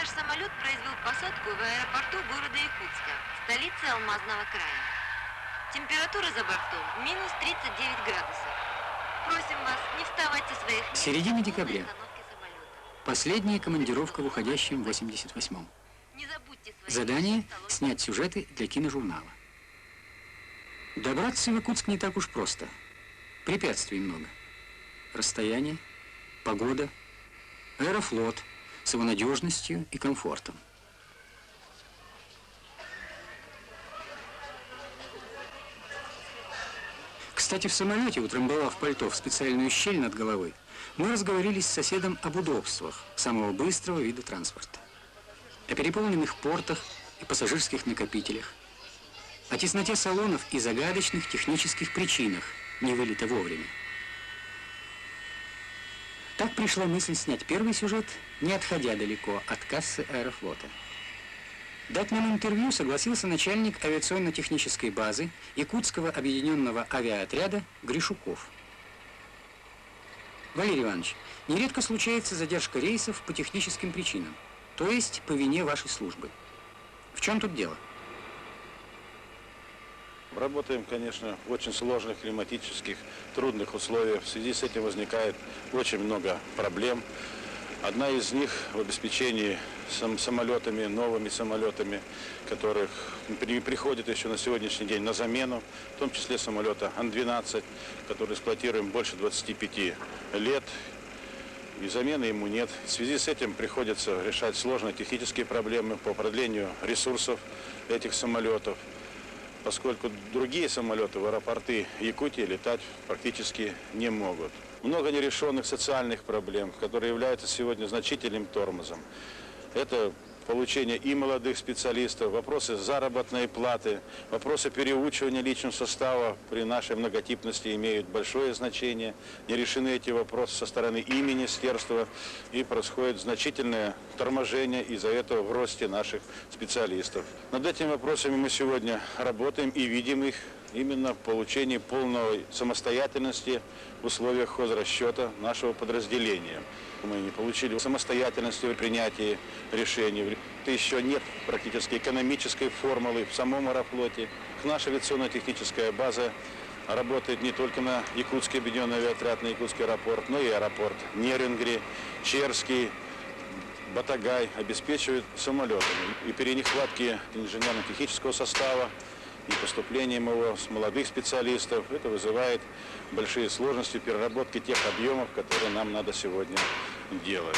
наш самолет произвел посадку в аэропорту города Якутска, столицы Алмазного края. Температура за бортом минус 39 градусов. Просим вас не вставать со своих мест. Середина декабря. Последняя командировка в уходящем 88-м. Задание – снять сюжеты для киножурнала. Добраться в Якутск не так уж просто. Препятствий много. Расстояние, погода, аэрофлот с его надежностью и комфортом. Кстати, в самолете, утрамбовав пальто в специальную щель над головой, мы разговорились с соседом об удобствах самого быстрого вида транспорта, о переполненных портах и пассажирских накопителях, о тесноте салонов и загадочных технических причинах невылета вовремя. Так пришла мысль снять первый сюжет, не отходя далеко от кассы Аэрофлота. Дать нам интервью согласился начальник авиационно-технической базы Якутского объединенного авиаотряда Гришуков. Валерий Иванович, нередко случается задержка рейсов по техническим причинам, то есть по вине вашей службы. В чем тут дело? Работаем, конечно, в очень сложных климатических, трудных условиях. В связи с этим возникает очень много проблем. Одна из них в обеспечении самолетами, новыми самолетами, которых приходят еще на сегодняшний день на замену, в том числе самолета Ан-12, который эксплуатируем больше 25 лет, и замены ему нет. В связи с этим приходится решать сложные технические проблемы по продлению ресурсов этих самолетов, поскольку другие самолеты в аэропорты Якутии летать практически не могут. Много нерешенных социальных проблем, которые являются сегодня значительным тормозом. Это получение и молодых специалистов, вопросы заработной платы, вопросы переучивания личного состава при нашей многотипности имеют большое значение. Не решены эти вопросы со стороны и министерства, и происходит значительное торможение из-за этого в росте наших специалистов. Над этими вопросами мы сегодня работаем и видим их именно в получении полной самостоятельности в условиях хозрасчета нашего подразделения. Мы не получили самостоятельности в принятии решений. Еще нет практически экономической формулы в самом Аэрофлоте. Наша авиационно-техническая база работает не только на Якутский объединенный авиаотряд, на Якутский аэропорт, но и аэропорт Нерюнгри, Черский, Батагай обеспечивают самолетами. И при нехватке инженерно-технического состава и поступлением его с молодых специалистов, это вызывает большие сложности в переработке тех объемов, которые нам надо сегодня делать.